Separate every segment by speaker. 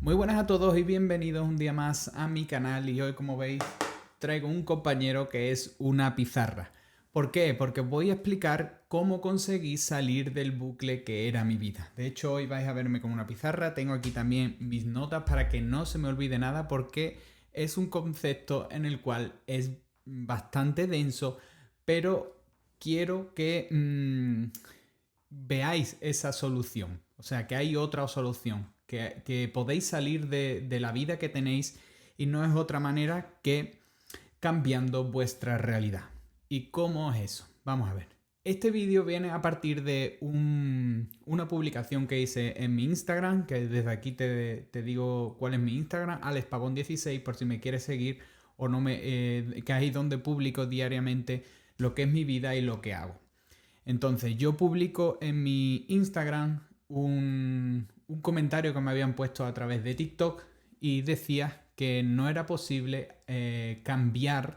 Speaker 1: Muy buenas a todos y bienvenidos un día más a mi canal. Y hoy, como veis, traigo un compañero que es una pizarra. ¿Por qué? Porque os voy a explicar cómo conseguí salir del bucle que era mi vida. De hecho, hoy vais a verme con una pizarra. Tengo aquí también mis notas para que no se me olvide nada, porque es un concepto en el cual es bastante denso, pero quiero que veáis esa solución. O sea, que hay otra solución, que podéis salir de la vida que tenéis y no es otra manera que cambiando vuestra realidad. ¿Y cómo es eso? Vamos a ver. Este vídeo viene a partir de una publicación que hice en mi Instagram, que desde aquí te digo cuál es mi Instagram, alexpavón16, por si me quieres seguir o no que es ahí donde publico diariamente lo que es mi vida y lo que hago. Entonces, yo publico en mi Instagram un comentario que me habían puesto a través de TikTok y decía que no era posible cambiar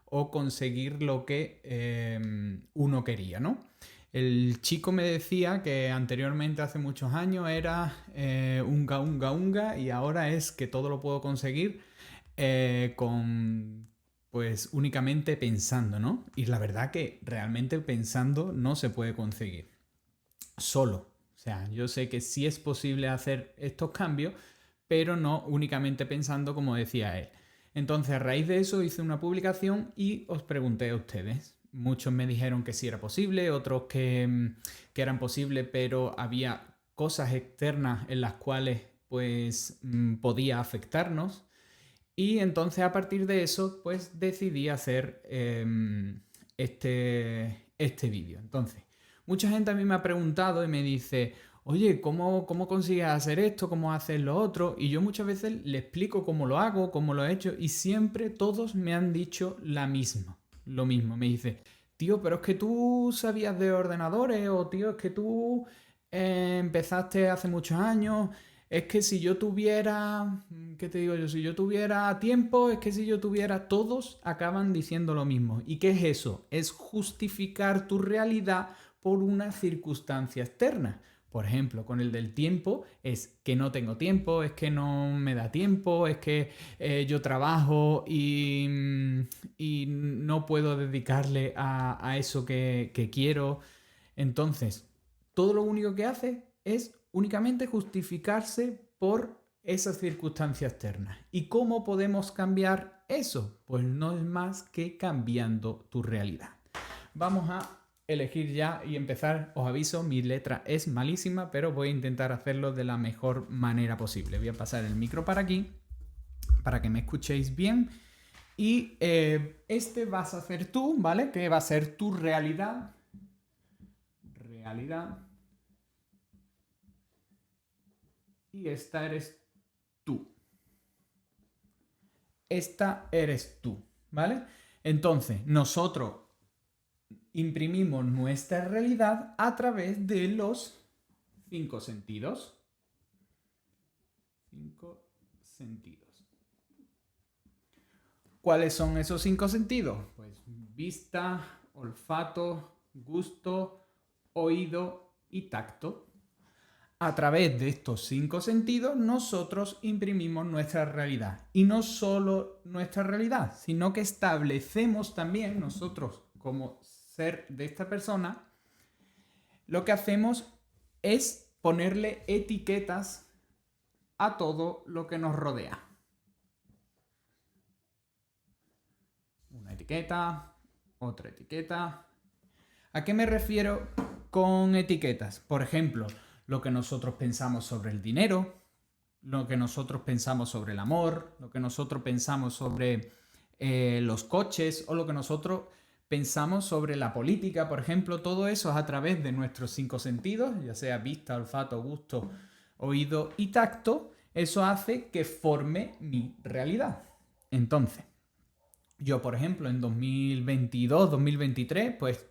Speaker 1: o conseguir lo que uno quería, ¿no? El chico me decía que anteriormente, hace muchos años, era unga unga unga y ahora es que todo lo puedo conseguir con pues únicamente pensando, ¿no? Y la verdad que realmente pensando no se puede conseguir solo. O sea, yo sé que sí es posible hacer estos cambios, pero no únicamente pensando, como decía él. Entonces, a raíz de eso hice una publicación y os pregunté a ustedes. Muchos me dijeron que sí era posible, otros que eran posibles, pero había cosas externas en las cuales pues podía afectarnos. Y entonces a partir de eso, pues decidí hacer este vídeo. Entonces, mucha gente a mí me ha preguntado y me dice, oye, ¿cómo consigues hacer esto? ¿Cómo haces lo otro? Y yo muchas veces le explico cómo lo hago, cómo lo he hecho, y siempre todos me han dicho lo mismo. Me dice, tío, pero es que tú sabías de ordenadores, o tío, es que tú empezaste hace muchos años. Es que si yo tuviera, ¿qué te digo yo? Si yo tuviera tiempo, es que si yo tuviera, todos acaban diciendo lo mismo. ¿Y qué es eso? Es justificar tu realidad por una circunstancia externa. Por ejemplo, con el del tiempo, es que no tengo tiempo, es que no me da tiempo, es que yo trabajo y no puedo dedicarle a eso que quiero. Entonces, todo lo único que hace es únicamente justificarse por esas circunstancias externas. ¿Y cómo podemos cambiar eso? Pues no es más que cambiando tu realidad. Vamos a elegir ya y empezar. Os aviso, mi letra es malísima, pero voy a intentar hacerlo de la mejor manera posible. Voy a pasar el micro para aquí, para que me escuchéis bien. Y este vas a hacer tú, ¿vale? Que va a ser tu realidad. Realidad. Y esta eres tú. Esta eres tú, ¿vale? Entonces, nosotros imprimimos nuestra realidad a través de los 5 sentidos. 5 sentidos. ¿Cuáles son esos 5 sentidos? Pues vista, olfato, gusto, oído y tacto. A través de estos 5 sentidos nosotros imprimimos nuestra realidad. Y no solo nuestra realidad, sino que establecemos también nosotros como ser de esta persona, lo que hacemos es ponerle etiquetas a todo lo que nos rodea. Una etiqueta, otra etiqueta. ¿A qué me refiero con etiquetas? Por ejemplo, lo que nosotros pensamos sobre el dinero, lo que nosotros pensamos sobre el amor, lo que nosotros pensamos sobre los coches o lo que nosotros pensamos sobre la política, por ejemplo. Todo eso es a través de nuestros 5 sentidos, ya sea vista, olfato, gusto, oído y tacto. Eso hace que forme mi realidad. Entonces, yo, por ejemplo, en 2022, 2023, pues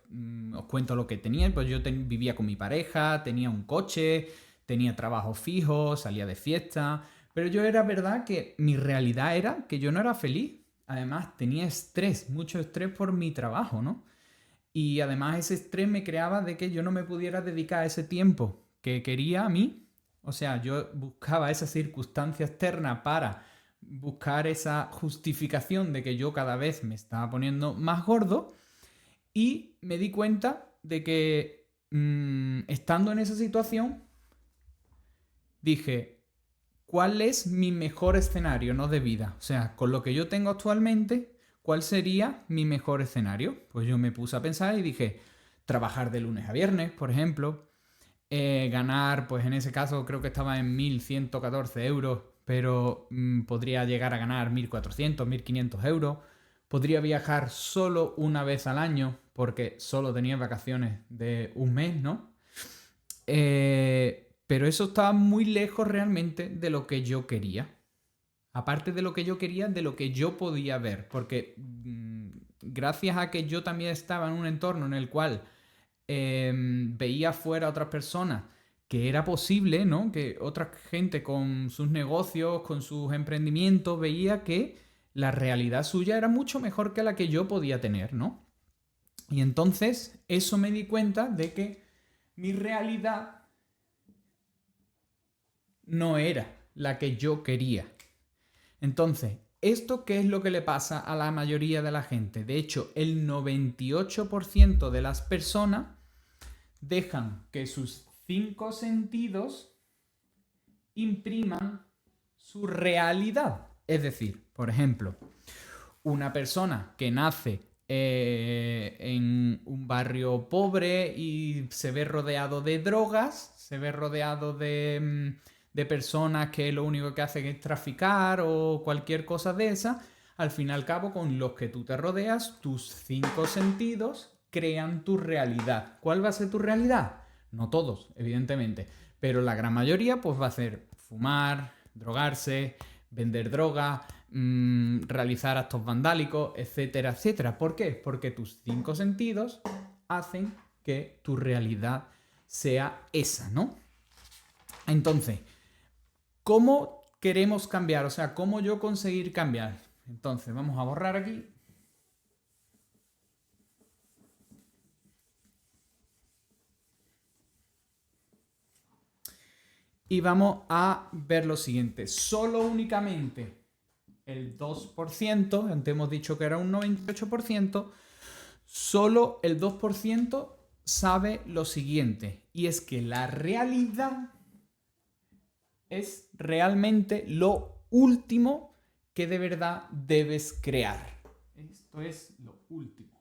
Speaker 1: os cuento lo que tenía. Pues yo vivía con mi pareja, tenía un coche, tenía trabajo fijo, salía de fiesta. Pero yo era verdad que mi realidad era que yo no era feliz. Además, tenía estrés, mucho estrés por mi trabajo, ¿no? Y además ese estrés me creaba de que yo no me pudiera dedicar ese tiempo que quería a mí O sea, yo buscaba esa circunstancia externa para buscar esa justificación de que yo cada vez me estaba poniendo más gordo y me di cuenta de que estando en esa situación dije, ¿cuál es mi mejor escenario, no de vida? O sea, con lo que yo tengo actualmente, ¿cuál sería mi mejor escenario? Pues yo me puse a pensar y dije, trabajar de lunes a viernes, por ejemplo, ganar, pues en ese caso creo que estaba en 1.114 euros, pero podría llegar a ganar 1.400, 1.500 euros. Podría viajar solo una vez al año, porque solo tenía vacaciones de un mes, ¿no? Pero eso estaba muy lejos realmente de lo que yo quería. Aparte de lo que yo quería, de lo que yo podía ver. Porque gracias a que yo también estaba en un entorno en el cual veía fuera a otras personas que era posible, ¿no? Que otra gente con sus negocios, con sus emprendimientos, veía que la realidad suya era mucho mejor que la que yo podía tener, ¿no? Y entonces eso me di cuenta de que mi realidad no era la que yo quería. Entonces, ¿esto qué es lo que le pasa a la mayoría de la gente? De hecho, el 98% de las personas dejan que sus 5 sentidos impriman su realidad. Es decir, por ejemplo, una persona que nace en un barrio pobre y se ve rodeado de drogas, se ve rodeado de personas que lo único que hacen es traficar o cualquier cosa de esa, al fin y al cabo con los que tú te rodeas, tus 5 sentidos crean tu realidad. ¿Cuál va a ser tu realidad? No todos, evidentemente, pero la gran mayoría pues va a ser fumar, drogarse, vender droga, realizar actos vandálicos, etcétera, etcétera. ¿Por qué? Porque tus 5 sentidos hacen que tu realidad sea esa, ¿no? Entonces, ¿cómo queremos cambiar? O sea, ¿cómo yo conseguir cambiar? Entonces, vamos a borrar aquí. Y vamos a ver lo siguiente. Solo únicamente el 2%, antes hemos dicho que era un 98%, solo el 2% sabe lo siguiente. Y es que la realidad es realmente lo último que de verdad debes crear. Esto es lo último.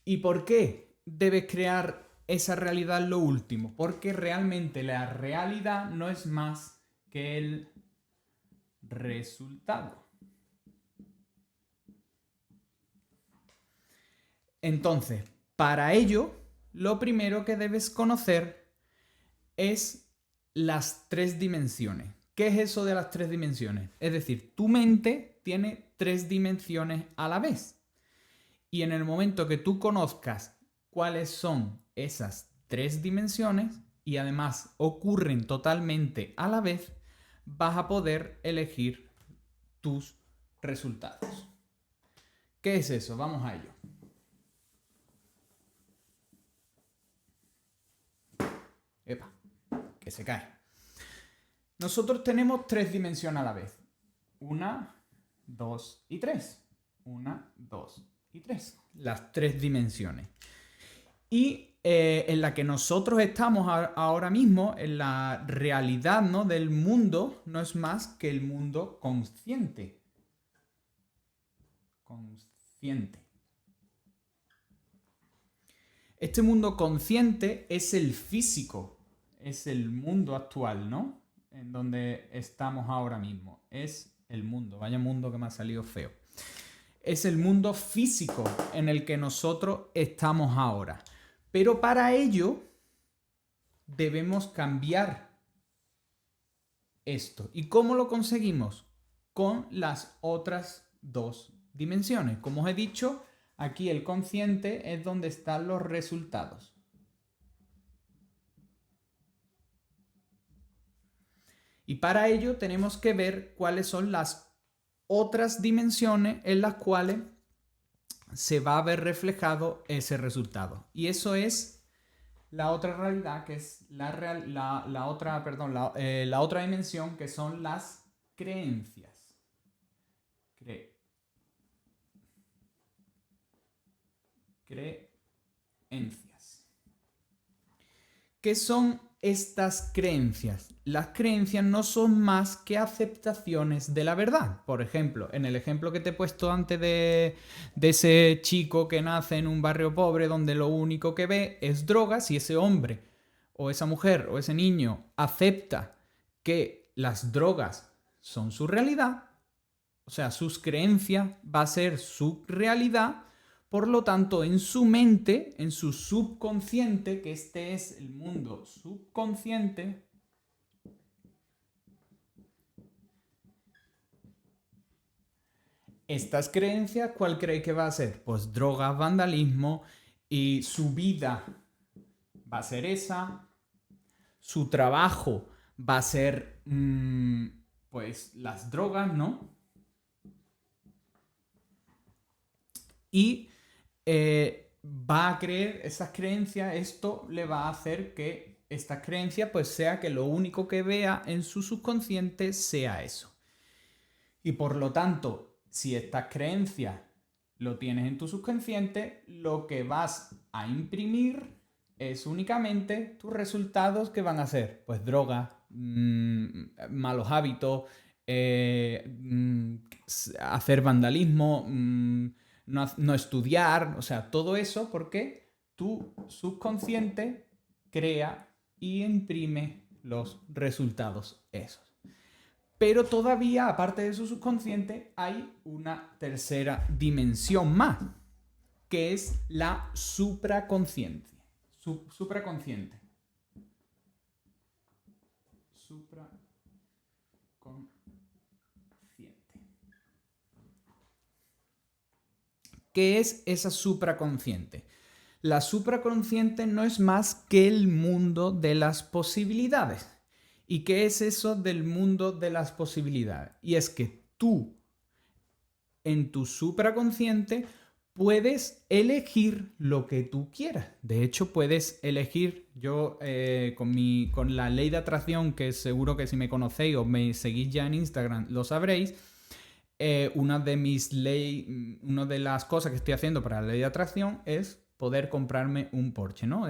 Speaker 1: ¿Y por qué debes crear esa realidad lo último? Porque realmente la realidad no es más que el resultado. Entonces, para ello, lo primero que debes conocer es las 3 dimensiones. ¿Qué es eso de las 3 dimensiones? Es decir, tu mente tiene 3 dimensiones a la vez. Y en el momento que tú conozcas cuáles son esas 3 dimensiones y además ocurren totalmente a la vez, vas a poder elegir tus resultados. ¿Qué es eso? Vamos a ello. Epa, que se cae. Nosotros tenemos 3 dimensiones a la vez. 1, 2 y 3. 1, 2 y 3. Las 3 dimensiones. Y en la que nosotros estamos ahora mismo, en la realidad, ¿no?, del mundo, no es más que el mundo consciente. Consciente. Este mundo consciente es el físico, es el mundo actual, ¿no? En donde estamos ahora mismo. Es el mundo, vaya mundo que me ha salido feo. Es el mundo físico en el que nosotros estamos ahora. Pero para ello debemos cambiar esto. ¿Y cómo lo conseguimos? Con las otras 2 dimensiones. Como os he dicho, aquí el consciente es donde están los resultados. Y para ello tenemos que ver cuáles son las otras dimensiones en las cuales se va a ver reflejado ese resultado. Y eso es la otra realidad, que es la otra, perdón, la otra dimensión, que son las creencias. Creencias. ¿Qué son estas creencias? Las creencias no son más que aceptaciones de la verdad. Por ejemplo, en el ejemplo que te he puesto antes de ese chico que nace en un barrio pobre donde lo único que ve es drogas, y ese hombre o esa mujer o ese niño acepta que las drogas son su realidad, o sea, sus creencias va a ser su realidad. Por lo tanto, en su mente, en su subconsciente, que este es el mundo subconsciente, estas creencias, ¿cuál cree que va a ser? Pues drogas, vandalismo, y su vida va a ser esa, su trabajo va a ser, pues, las drogas, ¿no? Y va a creer esas creencias, esto le va a hacer que estas creencias pues sea que lo único que vea en su subconsciente sea eso. Y por lo tanto, si estas creencias lo tienes en tu subconsciente, lo que vas a imprimir es únicamente tus resultados, que van a ser pues drogas, malos hábitos, hacer vandalismo, no estudiar, o sea, todo eso porque tu subconsciente crea y imprime los resultados esos. Pero todavía, aparte de su subconsciente, hay una tercera dimensión más, que es la supraconsciente. Supraconsciente. ¿Qué es esa supraconsciente? La supraconsciente no es más que el mundo de las posibilidades. ¿Y qué es eso del mundo de las posibilidades? Y es que tú, en tu supraconsciente, puedes elegir lo que tú quieras. De hecho, puedes elegir, yo con la ley de atracción, que seguro que si me conocéis o me seguís ya en Instagram lo sabréis, una de las cosas que estoy haciendo para la ley de atracción es poder comprarme un Porsche, ¿no?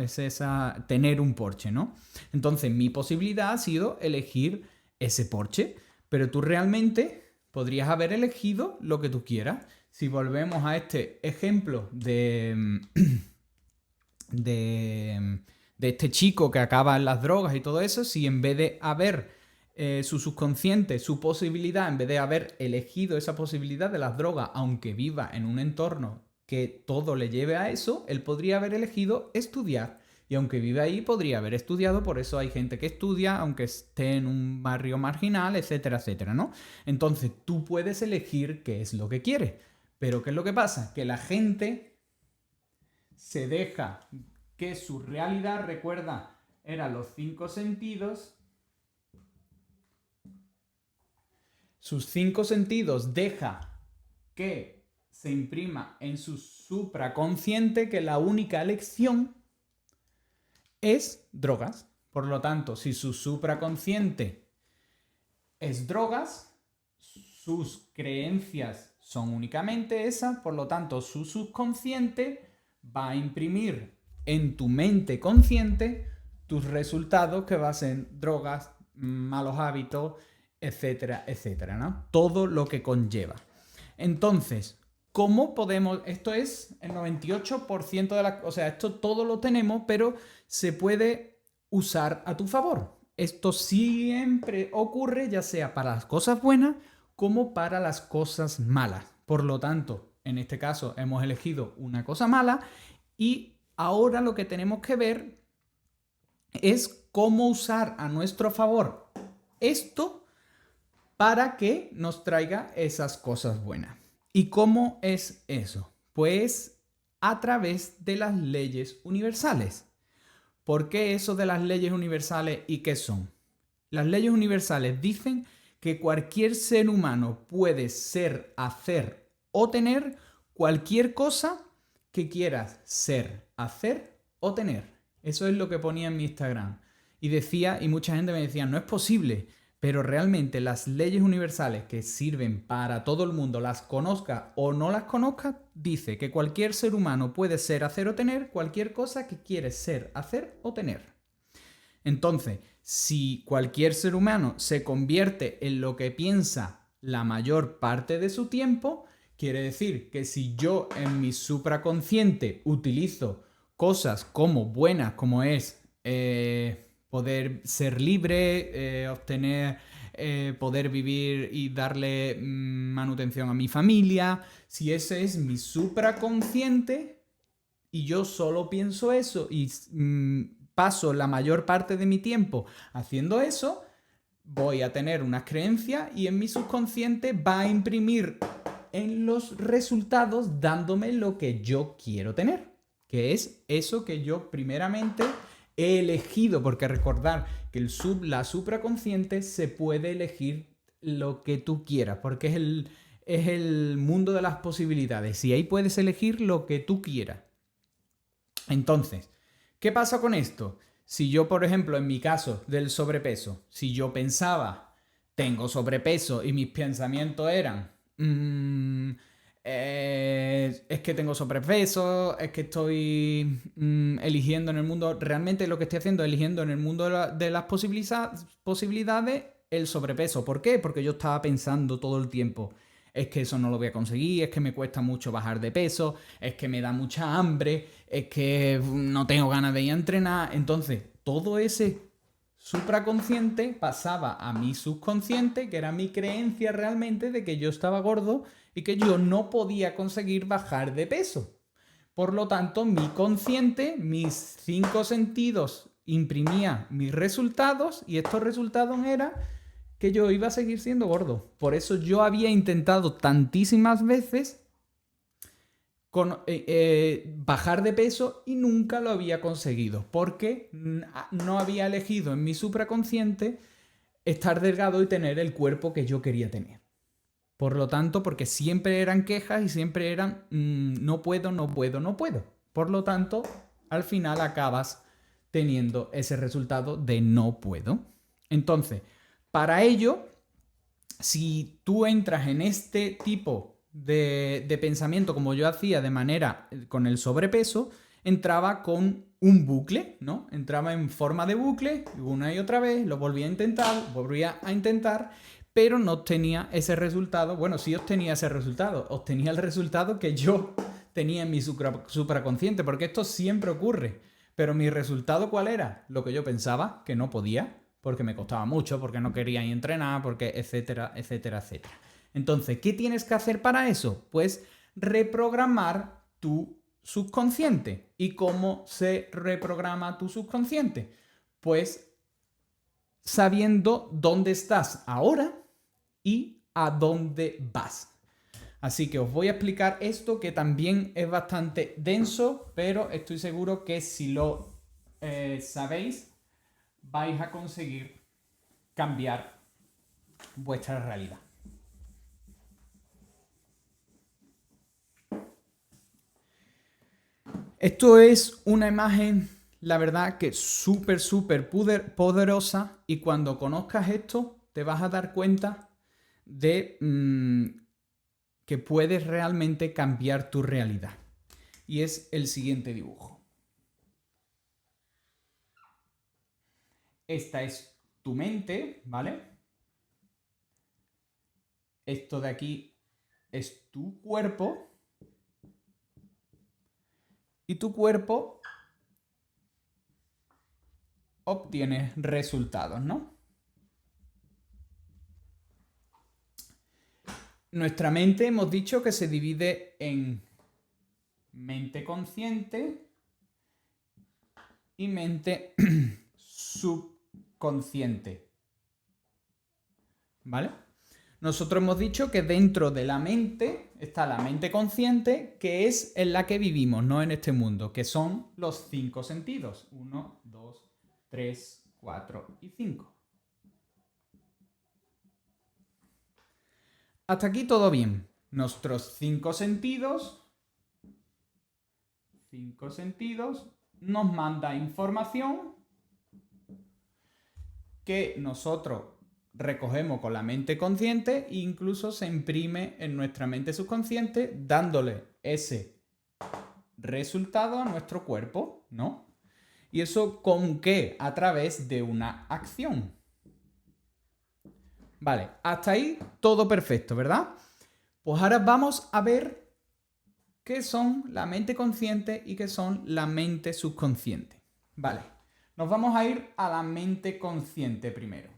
Speaker 1: Tener un Porsche, ¿no? Entonces, mi posibilidad ha sido elegir ese Porsche, pero tú realmente podrías haber elegido lo que tú quieras. Si volvemos a este ejemplo de este chico que acaba en las drogas y todo eso, si en vez de haber su subconsciente, su posibilidad, en vez de haber elegido esa posibilidad de las drogas, aunque viva en un entorno que todo le lleve a eso, él podría haber elegido estudiar. Y aunque vive ahí, podría haber estudiado. Por eso hay gente que estudia, aunque esté en un barrio marginal, etcétera, etcétera, ¿no? Entonces, tú puedes elegir qué es lo que quieres. Pero ¿qué es lo que pasa? Que la gente se deja que su realidad, recuerda, eran los 5 sentidos. Sus 5 sentidos deja que se imprima en su supraconsciente que la única elección es drogas. Por lo tanto, si su supraconsciente es drogas, sus creencias son únicamente esas, por lo tanto, su subconsciente va a imprimir en tu mente consciente tus resultados, que va a ser drogas, malos hábitos, etcétera, etcétera, ¿no? Todo lo que conlleva. Entonces, ¿cómo podemos? Esto es el 98% de la... O sea, esto todo lo tenemos, pero se puede usar a tu favor. Esto siempre ocurre, ya sea para las cosas buenas como para las cosas malas. Por lo tanto, en este caso hemos elegido una cosa mala y ahora lo que tenemos que ver es cómo usar a nuestro favor esto para que nos traiga esas cosas buenas. ¿Y cómo es eso? Pues a través de las leyes universales. ¿Por qué eso de las leyes universales y qué son? Las leyes universales dicen que cualquier ser humano puede ser, hacer o tener cualquier cosa que quieras ser, hacer o tener. Eso es lo que ponía en mi Instagram. Y decía, y mucha gente me decía, no es posible, pero realmente las leyes universales que sirven para todo el mundo, las conozca o no las conozca, dice que cualquier ser humano puede ser, hacer o tener cualquier cosa que quiere ser, hacer o tener. Entonces, si cualquier ser humano se convierte en lo que piensa la mayor parte de su tiempo, quiere decir que si yo en mi supraconsciente utilizo cosas como buenas, como es poder ser libre, obtener, poder vivir y darle manutención a mi familia, si ese es mi supraconsciente y yo solo pienso eso y paso la mayor parte de mi tiempo haciendo eso, voy a tener unas creencias y en mi subconsciente va a imprimir en los resultados dándome lo que yo quiero tener, que es eso que yo primeramente he elegido, porque recordar que la supraconsciente se puede elegir lo que tú quieras, porque es el mundo de las posibilidades y ahí puedes elegir lo que tú quieras. Entonces, ¿qué pasa con esto? Si yo, por ejemplo, en mi caso del sobrepeso, si yo pensaba, tengo sobrepeso y mis pensamientos eran, es que tengo sobrepeso, es que estoy eligiendo en el mundo, realmente lo que estoy haciendo es eligiendo en el mundo de las posibilidades el sobrepeso. ¿Por qué? Porque yo estaba pensando todo el tiempo, es que eso no lo voy a conseguir, es que me cuesta mucho bajar de peso, es que me da mucha hambre, es que no tengo ganas de ir a entrenar. Entonces, todo ese supraconsciente pasaba a mi subconsciente, que era mi creencia realmente de que yo estaba gordo y que yo no podía conseguir bajar de peso. Por lo tanto, mi consciente, mis 5 sentidos, imprimía mis resultados y estos resultados eran que yo iba a seguir siendo gordo. Por eso yo había intentado tantísimas veces bajar de peso y nunca lo había conseguido. Porque no había elegido en mi supraconsciente estar delgado y tener el cuerpo que yo quería tener. Por lo tanto, porque siempre eran quejas y siempre eran no puedo, no puedo, no puedo. Por lo tanto, al final acabas teniendo ese resultado de no puedo. Entonces, para ello, si tú entras en este tipo de pensamiento como yo hacía de manera con el sobrepeso, entraba con un bucle, ¿no? Entraba en forma de bucle una y otra vez, lo volvía a intentar, pero no obtenía ese resultado. Bueno, sí obtenía ese resultado, obtenía el resultado que yo tenía en mi supraconsciente, porque esto siempre ocurre. Pero mi resultado, ¿cuál era? Lo que yo pensaba, que no podía, porque me costaba mucho, porque no quería ir a entrenar, porque etcétera, etcétera, etcétera. Entonces, ¿qué tienes que hacer para eso? Pues reprogramar tu subconsciente. ¿Y cómo se reprograma tu subconsciente? Pues sabiendo dónde estás ahora y a dónde vas. Así que os voy a explicar esto, que también es bastante denso, pero estoy seguro que si lo sabéis, vais a conseguir cambiar vuestra realidad. Esto es una imagen, la verdad, que súper, súper poderosa, y cuando conozcas esto te vas a dar cuenta de que puedes realmente cambiar tu realidad. Y es el siguiente dibujo. Esta es tu mente, ¿vale? Esto de aquí es tu cuerpo. Y tu cuerpo obtiene resultados, ¿no? Nuestra mente hemos dicho que se divide en mente consciente y mente subconsciente. ¿Vale? Nosotros hemos dicho que dentro de la mente está la mente consciente, que es en la que vivimos, no en este mundo, que son los 5 sentidos. 1, 2, 3, 4 y 5. Hasta aquí todo bien. Nuestros 5 sentidos 5 sentidos nos manda información que nosotros recogemos con la mente consciente e incluso se imprime en nuestra mente subconsciente dándole ese resultado a nuestro cuerpo, ¿no? ¿Y eso con qué? A través de una acción. Vale, hasta ahí todo perfecto, ¿verdad? Pues ahora vamos a ver qué son la mente consciente y qué son la mente subconsciente. Vale, nos vamos a ir a la mente consciente primero.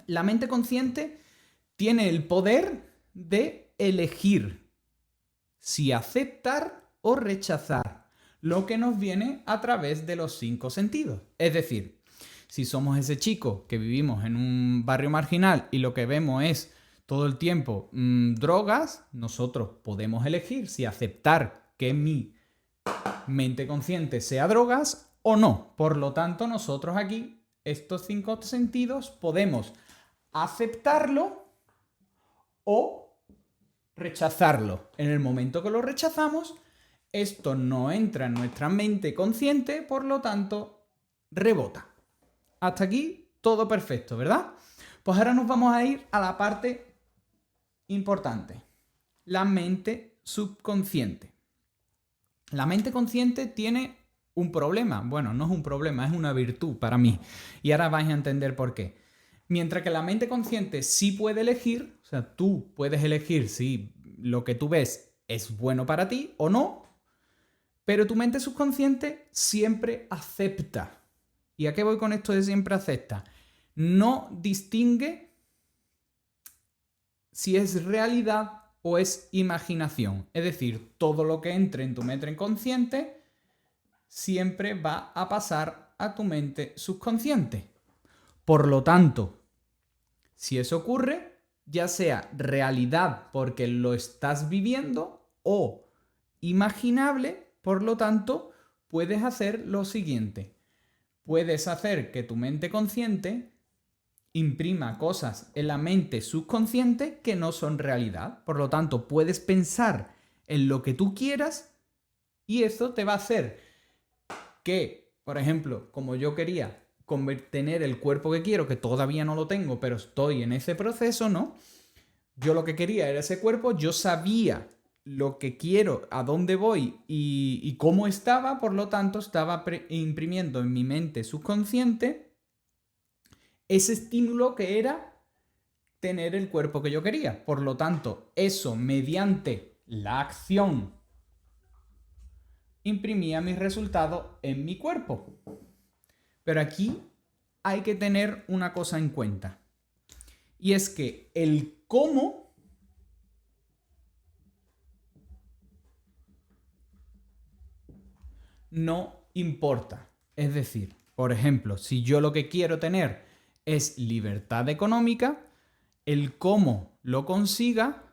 Speaker 1: La mente consciente tiene el poder de elegir si aceptar o rechazar lo que nos viene a través de los 5 sentidos. Es decir, si somos ese chico que vivimos en un barrio marginal y lo que vemos es todo el tiempo drogas, nosotros podemos elegir si aceptar que mi mente consciente sea drogas o no. Por lo tanto, nosotros aquí, estos 5 sentidos, podemos aceptarlo o rechazarlo. En el momento que lo rechazamos, esto no entra en nuestra mente consciente, por lo tanto, rebota. Hasta aquí todo perfecto, ¿verdad? Pues ahora nos vamos a ir a la parte importante, la mente subconsciente. La mente consciente tiene un problema. Bueno, no es un problema, es una virtud para mí. Y ahora vais a entender por qué. Mientras que la mente consciente sí puede elegir, o sea, tú puedes elegir si lo que tú ves es bueno para ti o no, pero tu mente subconsciente siempre acepta. ¿Y a qué voy con esto de siempre acepta? No distingue si es realidad o es imaginación. Es decir, todo lo que entre en tu mente inconsciente siempre va a pasar a tu mente subconsciente. Por lo tanto, si eso ocurre, ya sea realidad porque lo estás viviendo o imaginable, por lo tanto, puedes hacer lo siguiente. Puedes hacer que tu mente consciente imprima cosas en la mente subconsciente que no son realidad. Por lo tanto, puedes pensar en lo que tú quieras y eso te va a hacer que, por ejemplo, como yo quería tener el cuerpo que quiero, que todavía no lo tengo, pero estoy en ese proceso, ¿no? Yo lo que quería era ese cuerpo, yo sabía lo que quiero, a dónde voy y cómo estaba, por lo tanto, estaba imprimiendo en mi mente subconsciente ese estímulo que era tener el cuerpo que yo quería. Por lo tanto, eso mediante la acción imprimía mis resultados en mi cuerpo. Pero aquí hay que tener una cosa en cuenta. Y es que el cómo no importa. Es decir, por ejemplo, si yo lo que quiero tener es libertad económica, el cómo lo consiga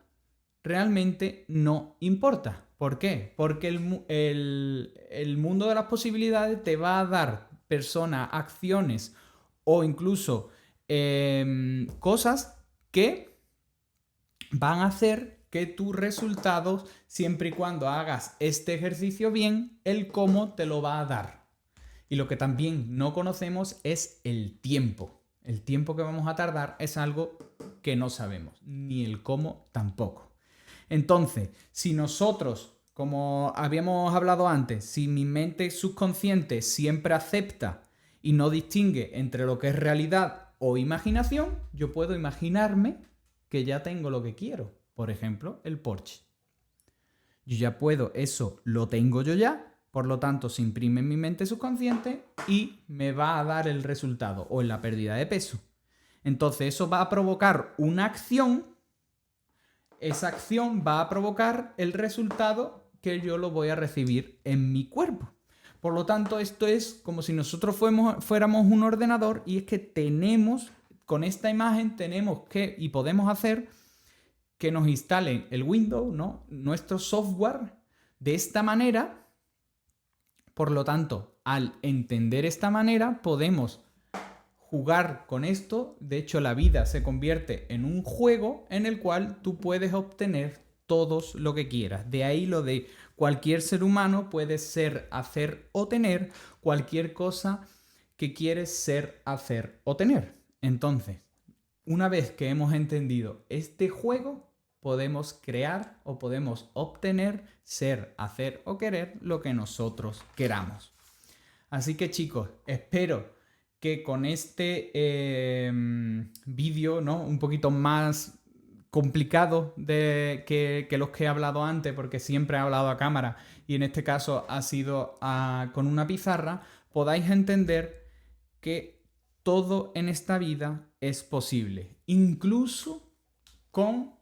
Speaker 1: realmente no importa. ¿Por qué? Porque el mundo de las posibilidades te va a dar personas, acciones o incluso cosas que van a hacer que tus resultados, siempre y cuando hagas este ejercicio bien, el cómo te lo va a dar. Y lo que también no conocemos es el tiempo. El tiempo que vamos a tardar es algo que no sabemos, ni el cómo tampoco. Entonces, si nosotros, como habíamos hablado antes, si mi mente subconsciente siempre acepta y no distingue entre lo que es realidad o imaginación, yo puedo imaginarme que ya tengo lo que quiero. Por ejemplo, el Porsche. Yo ya puedo, eso lo tengo yo ya, por lo tanto se imprime en mi mente subconsciente y me va a dar el resultado o en la pérdida de peso. Entonces eso va a provocar una acción, esa acción va a provocar el resultado que yo lo voy a recibir en mi cuerpo. Por lo tanto, esto es como si nosotros fuéramos un ordenador y es que tenemos, con esta imagen tenemos que y podemos hacer que nos instalen el Windows, ¿no? Nuestro software de esta manera. Por lo tanto, al entender esta manera, podemos jugar con esto. De hecho, la vida se convierte en un juego en el cual tú puedes obtener todos lo que quieras. De ahí lo de cualquier ser humano puede ser, hacer o tener cualquier cosa que quieres ser, hacer o tener. Entonces, una vez que hemos entendido este juego, podemos crear o podemos obtener, ser, hacer o querer lo que nosotros queramos. Así que chicos, espero que con este vídeo, ¿no?, un poquito más complicado que los que he hablado antes, porque siempre he hablado a cámara y en este caso ha sido con una pizarra, podáis entender que todo en esta vida es posible, incluso con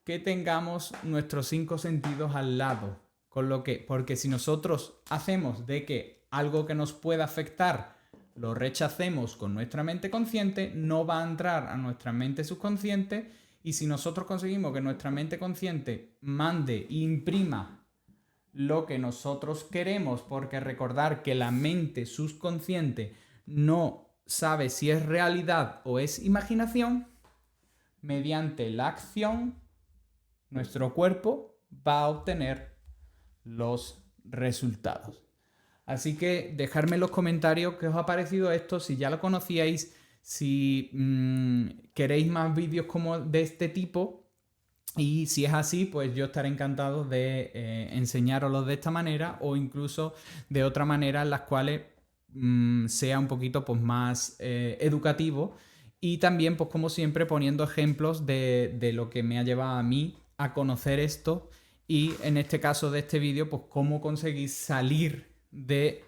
Speaker 1: que tengamos nuestros 5 sentidos al lado. Porque si nosotros hacemos de que algo que nos pueda afectar lo rechacemos con nuestra mente consciente, no va a entrar a nuestra mente subconsciente, y si nosotros conseguimos que nuestra mente consciente mande e imprima lo que nosotros queremos, porque recordar que la mente subconsciente no sabe si es realidad o es imaginación, mediante la acción, nuestro cuerpo va a obtener los resultados. Así que dejadme en los comentarios qué os ha parecido esto, si ya lo conocíais, si queréis más vídeos como de este tipo, y si es así, pues yo estaré encantado de enseñároslos de esta manera o incluso de otra manera en las cuales sea un poquito pues, más educativo, y también, pues como siempre, poniendo ejemplos de lo que me ha llevado a mí a conocer esto, y en este caso de este vídeo, pues cómo conseguir salir de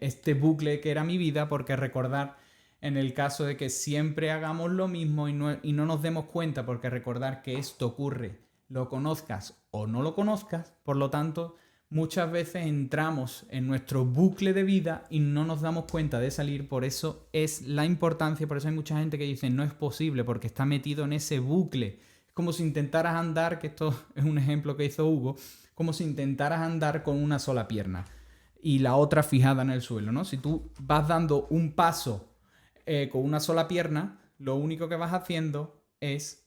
Speaker 1: este bucle que era mi vida, porque recordar, en el caso de que siempre hagamos lo mismo y no nos demos cuenta, porque recordar que esto ocurre, lo conozcas o no lo conozcas, por lo tanto, muchas veces entramos en nuestro bucle de vida y no nos damos cuenta de salir. Por eso es la importancia, por eso hay mucha gente que dice no es posible porque está metido en ese bucle. Es como si intentaras andar, que esto es un ejemplo que hizo Hugo, como si intentaras andar con una sola pierna y la otra fijada en el suelo, ¿no? Si tú vas dando un paso con una sola pierna, lo único que vas haciendo es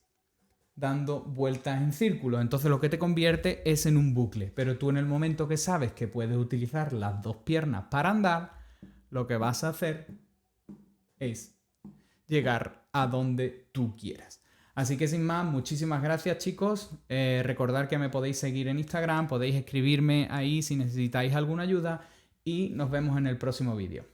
Speaker 1: dando vueltas en círculo. Entonces lo que te convierte es en un bucle. Pero tú, en el momento que sabes que puedes utilizar las dos piernas para andar, lo que vas a hacer es llegar a donde tú quieras. Así que sin más, muchísimas gracias chicos. Recordad que me podéis seguir en Instagram, podéis escribirme ahí si necesitáis alguna ayuda, y nos vemos en el próximo vídeo.